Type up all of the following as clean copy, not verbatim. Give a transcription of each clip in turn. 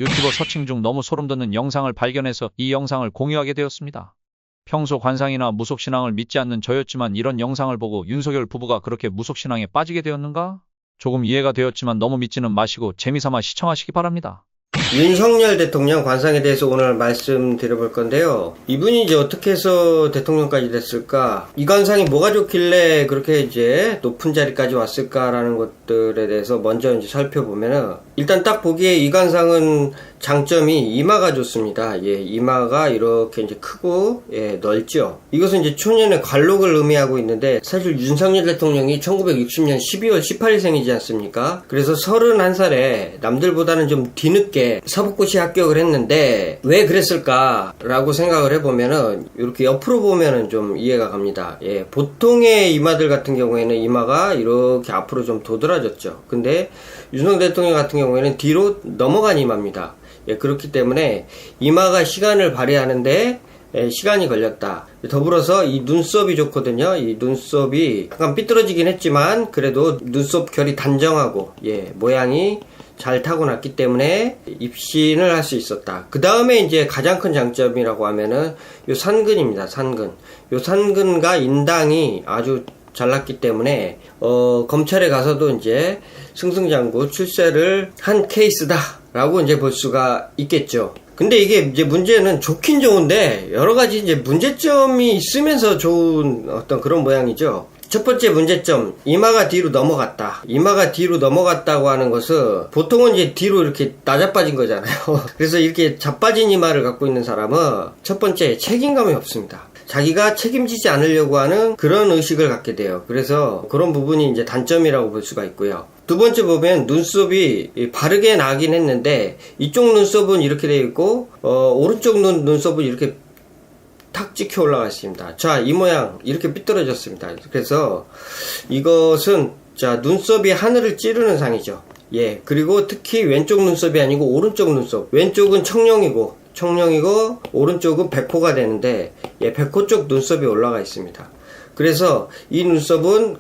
유튜버 서칭 중 너무 소름 돋는 영상을 발견해서 이 영상을 공유하게 되었습니다. 평소 관상이나 무속신앙을 믿지 않는 저였지만 이런 영상을 보고 윤석열 부부가 그렇게 무속신앙에 빠지게 되었는가? 조금 이해가 되었지만 너무 믿지는 마시고 재미삼아 시청하시기 바랍니다. 윤석열 대통령 관상에 대해서 오늘 말씀드려볼 건데요. 이분이 이제 어떻게 해서 대통령까지 됐을까? 이 관상이 뭐가 좋길래 그렇게 이제 높은 자리까지 왔을까라는 것들에 대해서 먼저 이제 살펴보면은, 일단 딱 보기에 이 관상은 장점이 이마가 좋습니다. 예, 이마가 이렇게 이제 크고, 예, 넓죠. 이것은 이제 초년의 관록을 의미하고 있는데, 사실 윤석열 대통령이 1960년 12월 18일생이지 않습니까? 그래서 31살에 남들보다는 좀 뒤늦게 사법고시 합격을 했는데, 왜 그랬을까라고 생각을 해보면은, 이렇게 옆으로 보면은 좀 이해가 갑니다. 예, 보통의 이마들 같은 경우에는 이마가 이렇게 앞으로 좀 도드라졌죠. 근데 윤석열 대통령 같은 경우에는 뒤로 넘어간 이마입니다. 예, 그렇기 때문에 이마가 시간을 발휘하는데 시간이 걸렸다. 더불어서 이 눈썹이 좋거든요. 이 눈썹이 약간 삐뚤어지긴 했지만 그래도 눈썹 결이 단정하고, 예, 모양이 잘 타고났기 때문에 입신을 할 수 있었다. 그 다음에 이제 가장 큰 장점이라고 하면은 요 산근입니다. 산근. 요 산근과 인당이 아주 잘났기 때문에 검찰에 가서도 이제 승승장구 출세를 한 케이스다 라고 이제 볼 수가 있겠죠. 근데 이게 이제 문제는 좋긴 좋은데 여러 가지 이제 문제점이 있으면서 좋은 어떤 그런 모양이죠. 첫 번째 문제점, 이마가 뒤로 넘어갔다. 이마가 뒤로 넘어갔다고 하는 것은 보통은 이제 뒤로 이렇게 낮아빠진 거잖아요. 그래서 이렇게 자빠진 이마를 갖고 있는 사람은 첫 번째 책임감이 없습니다. 자기가 책임지지 않으려고 하는 그런 의식을 갖게 돼요. 그래서 그런 부분이 이제 단점이라고 볼 수가 있고요. 두 번째 보면 눈썹이 바르게 나긴 했는데 이쪽 눈썹은 이렇게 되어 있고 오른쪽 눈썹은 이렇게 탁 찍혀 올라가 있습니다. 자, 이 모양 이렇게 삐뚤어졌습니다. 그래서 이것은 자, 눈썹이 하늘을 찌르는 상이죠. 예, 그리고 특히 왼쪽 눈썹이 아니고 오른쪽 눈썹. 왼쪽은 청룡이고 오른쪽은 백호가 되는데, 예, 백호 쪽 눈썹이 올라가 있습니다. 그래서 이 눈썹은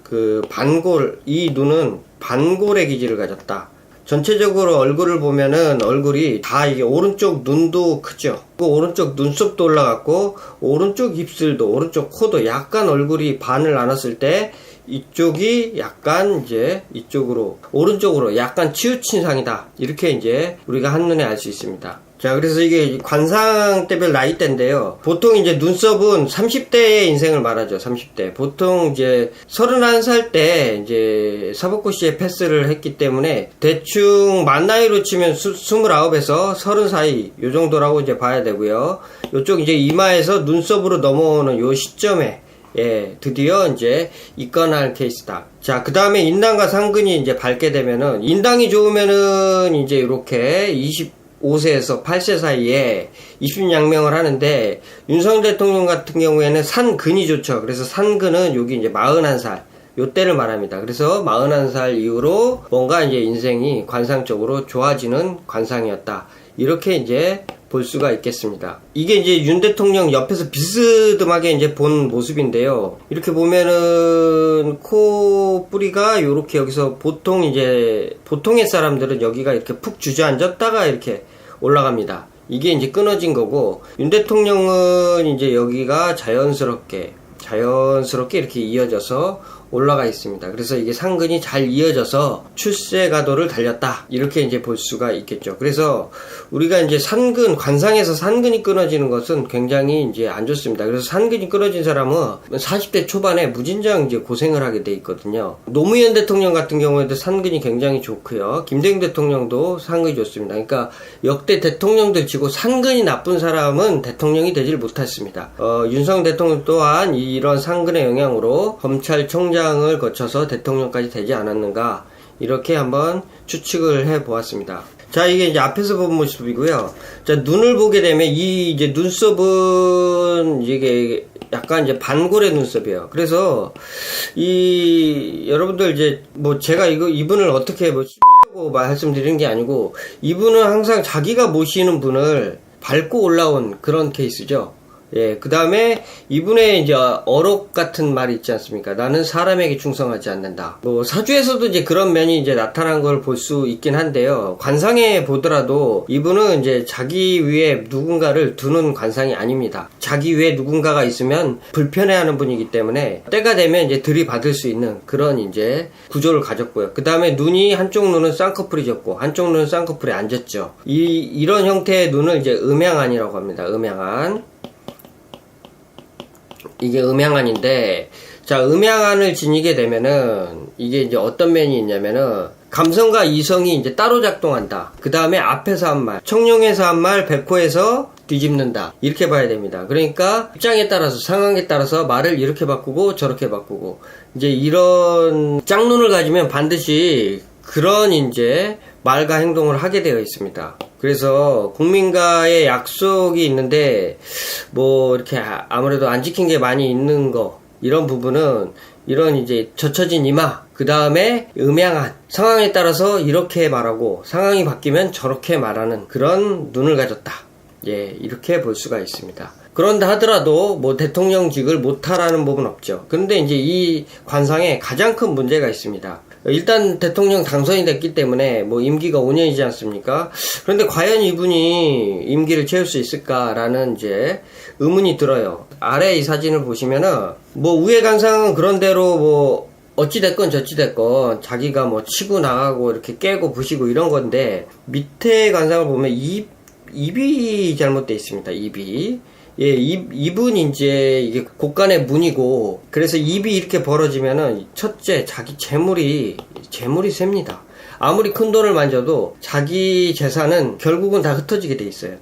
이 눈은 반골의 기질을 가졌다. 전체적으로 얼굴을 보면은 얼굴이 다 이게 오른쪽 눈도 크죠. 그 오른쪽 눈썹도 올라갔고 오른쪽 입술도 오른쪽 코도 약간 얼굴이 반을 나눴을 때 이쪽이 약간 이제 이쪽으로 오른쪽으로 약간 치우친 상이다. 이렇게 이제 우리가 한눈에 알 수 있습니다. 자, 그래서 이게 관상대별 나이대인데요. 보통 이제 눈썹은 30대의 인생을 말하죠. 30대. 보통 이제 31살 때 이제 사법고시에 패스를 했기 때문에 대충 만 나이로 치면 29에서 30 사이 요 정도라고 이제 봐야 되고요. 요쪽 이제 이마에서 눈썹으로 넘어오는 요 시점에, 예, 드디어 이제 입건할 케이스다. 자, 그 다음에 인당과 상근이 이제 밝게 되면은, 인당이 좋으면은 이제 이렇게 25세에서 8세 사이에 입신양명을 하는데, 윤석열 대통령 같은 경우에는 산근이 좋죠. 그래서 산근은 여기 이제 41살. 요때를 말합니다. 그래서 41살 이후로 뭔가 이제 인생이 관상적으로 좋아지는 관상이었다. 이렇게 이제 볼 수가 있겠습니다. 이게 이제 윤 대통령 옆에서 비스듬하게 이제 본 모습인데요. 이렇게 보면은 코 뿌리가 요렇게 여기서 보통의 사람들은 여기가 이렇게 푹 주저앉았다가 이렇게 올라갑니다. 이게 이제 끊어진 거고, 윤 대통령은 이제 여기가 자연스럽게 이렇게 이어져서 올라가 있습니다. 그래서 이게 상근이 잘 이어져서 출세 가도를 달렸다. 이렇게 이제 볼 수가 있겠죠. 그래서 우리가 이제 관상에서 산근이 끊어지는 것은 굉장히 이제 안 좋습니다. 그래서 산근이 끊어진 사람은 40대 초반에 무진장 이제 고생을 하게 돼 있거든요. 노무현 대통령 같은 경우에도 산근이 굉장히 좋고요. 김대중 대통령도 산근이 좋습니다. 그러니까 역대 대통령들 치고 산근이 나쁜 사람은 대통령이 되질 못했습니다. 윤석열 대통령 또한 이런 산근의 영향으로 검찰총장을 거쳐서 대통령까지 되지 않았는가, 이렇게 한번 추측을 해 보았습니다. 자, 이게 이제 앞에서 본 모습이고요. 자, 눈을 보게 되면 이 이제 눈썹은 이게 약간 이제 반골의 눈썹이에요. 그래서 여러분들 이제 뭐 제가 이분을 어떻게 씹으려고 말씀드리는 게 아니고, 이분은 항상 자기가 모시는 분을 밟고 올라온 그런 케이스죠. 예, 그 다음에 이분의 이제 어록 같은 말이 있지 않습니까? 나는 사람에게 충성하지 않는다. 뭐 사주에서도 이제 그런 면이 이제 나타난 걸 볼 수 있긴 한데요. 관상에 보더라도 이분은 이제 자기 위에 누군가를 두는 관상이 아닙니다. 자기 위에 누군가가 있으면 불편해하는 분이기 때문에 때가 되면 이제 들이받을 수 있는 그런 이제 구조를 가졌고요. 그 다음에 눈이 한쪽 눈은 쌍꺼풀이 졌고 한쪽 눈은 쌍꺼풀이 안 졌죠. 이런 형태의 눈을 이제 음양안이라고 합니다. 음양안. 이게 음양안인데, 자, 음양안을 지니게 되면은, 이게 이제 어떤 면이 있냐면은, 감성과 이성이 이제 따로 작동한다. 그 다음에 앞에서 한 말, 청룡에서 한 말, 백호에서 뒤집는다. 이렇게 봐야 됩니다. 그러니까, 입장에 따라서, 상황에 따라서 말을 이렇게 바꾸고, 저렇게 바꾸고, 이제 이런 짝눈을 가지면 반드시 그런 이제 말과 행동을 하게 되어 있습니다. 그래서 국민과의 약속이 있는데 뭐 이렇게 아무래도 안 지킨 게 많이 있는 거, 이런 부분은 이런 이제 젖혀진 이마, 그 다음에 음양한 상황에 따라서 이렇게 말하고 상황이 바뀌면 저렇게 말하는 그런 눈을 가졌다. 예, 이렇게 볼 수가 있습니다. 그런다 하더라도 뭐 대통령직을 못하라는 법은 없죠. 그런데 이제 이 관상에 가장 큰 문제가 있습니다. 일단 대통령 당선이 됐기 때문에 뭐 임기가 5년이지 않습니까? 그런데 과연 이분이 임기를 채울 수 있을까라는 이제 의문이 들어요. 아래 이 사진을 보시면은 뭐 우회 관상은 그런대로 뭐 어찌됐건 저찌됐건 자기가 뭐 치고 나가고 이렇게 깨고 부시고 이런 건데, 밑에 관상을 보면 입이 잘못되어 있습니다. 입이. 예, 입은 이제 이게 곳간의 문이고, 그래서 입이 이렇게 벌어지면은 첫째, 자기 재물이 셉니다. 아무리 큰 돈을 만져도 자기 재산은 결국은 다 흩어지게 돼 있어요.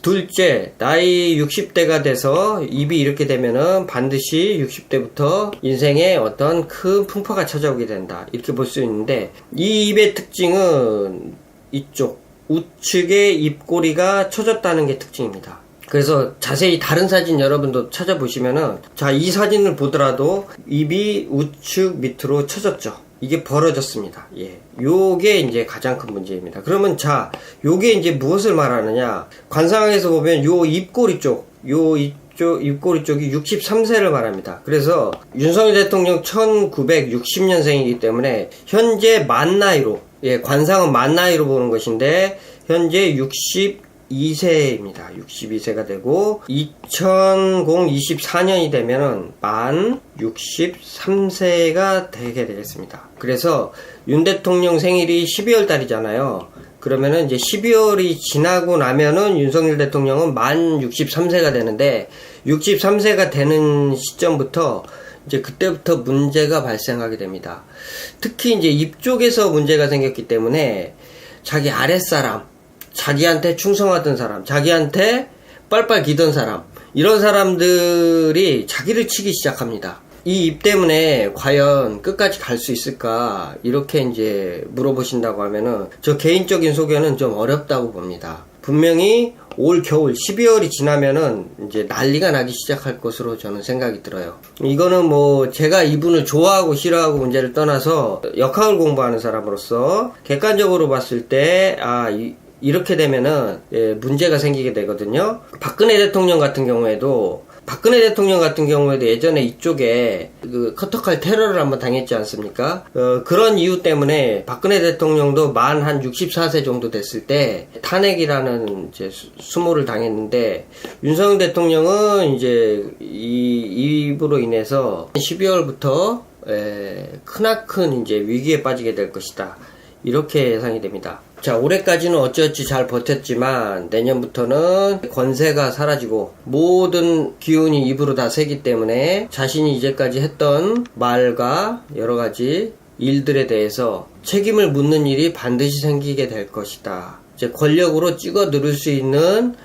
둘째, 나이 60대가 돼서 입이 이렇게 되면은 반드시 60대부터 인생에 어떤 큰 풍파가 찾아오게 된다. 이렇게 볼 수 있는데, 이 입의 특징은 이쪽 우측의 입꼬리가 처졌다는 게 특징입니다. 그래서 자세히 다른 사진 여러분도 찾아보시면은, 자, 이 사진을 보더라도 입이 우측 밑으로 처졌죠. 이게 벌어졌습니다. 예. 요게 이제 가장 큰 문제입니다. 그러면 자, 요게 이제 무엇을 말하느냐? 관상에서 보면 요 입꼬리 쪽, 입꼬리 쪽이 63세를 말합니다. 그래서 윤석열 대통령 1960년생이기 때문에 현재 만 나이로, 예, 관상은 만 나이로 보는 것인데 현재 62세입니다. 62세가 되고 2024년이 되면은 만 63세가 되게 되겠습니다. 그래서 윤 대통령 생일이 12월 달이잖아요. 그러면은 이제 12월이 지나고 나면은 윤석열 대통령은 만 63세가 되는데, 63세가 되는 시점부터 이제 그때부터 문제가 발생하게 됩니다. 특히 이제 입 쪽에서 문제가 생겼기 때문에 자기 아랫사람, 자기한테 충성하던 사람, 자기한테 빨빨 기던 사람, 이런 사람들이 자기를 치기 시작합니다. 이 입 때문에 과연 끝까지 갈 수 있을까? 이렇게 이제 물어보신다고 하면은 저 개인적인 소견은 좀 어렵다고 봅니다. 분명히 올 겨울 12월이 지나면은 이제 난리가 나기 시작할 것으로 저는 생각이 들어요. 이거는 뭐 제가 이분을 좋아하고 싫어하고 문제를 떠나서 역학을 공부하는 사람으로서 객관적으로 봤을 때 이렇게 되면은 문제가 생기게 되거든요. 박근혜 대통령 같은 경우에도 예전에 이쪽에 그 커터칼 테러를 한번 당했지 않습니까? 그런 이유 때문에 박근혜 대통령도 만 한 64세 정도 됐을 때 탄핵이라는 이제 수모를 당했는데, 윤석열 대통령은 이제 이로 인해서 12월부터 크나큰 이제 위기에 빠지게 될 것이다. 이렇게 예상이 됩니다. 자, 올해까지는 어찌어찌 잘 버텼지만 내년부터는 권세가 사라지고 모든 기운이 입으로 다 새기 때문에 자신이 이제까지 했던 말과 여러 가지 일들에 대해서 책임을 묻는 일이 반드시 생기게 될 것이다. 이제 권력으로 찍어 누를 수 있는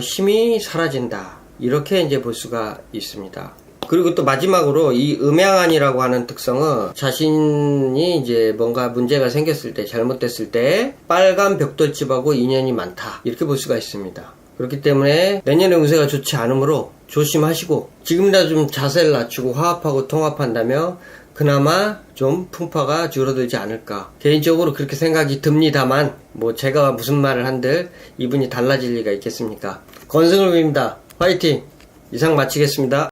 힘이 사라진다. 이렇게 이제 볼 수가 있습니다. 그리고 또 마지막으로 이 음양안이라고 하는 특성은 자신이 이제 뭔가 문제가 생겼을 때, 잘못됐을 때 빨간 벽돌집하고 인연이 많다. 이렇게 볼 수가 있습니다. 그렇기 때문에 내년의 운세가 좋지 않으므로 조심하시고 지금이라도 좀 자세를 낮추고 화합하고 통합한다면 그나마 좀 풍파가 줄어들지 않을까. 개인적으로 그렇게 생각이 듭니다만 뭐 제가 무슨 말을 한들 이분이 달라질 리가 있겠습니까? 건승을 빕니다. 화이팅! 이상 마치겠습니다.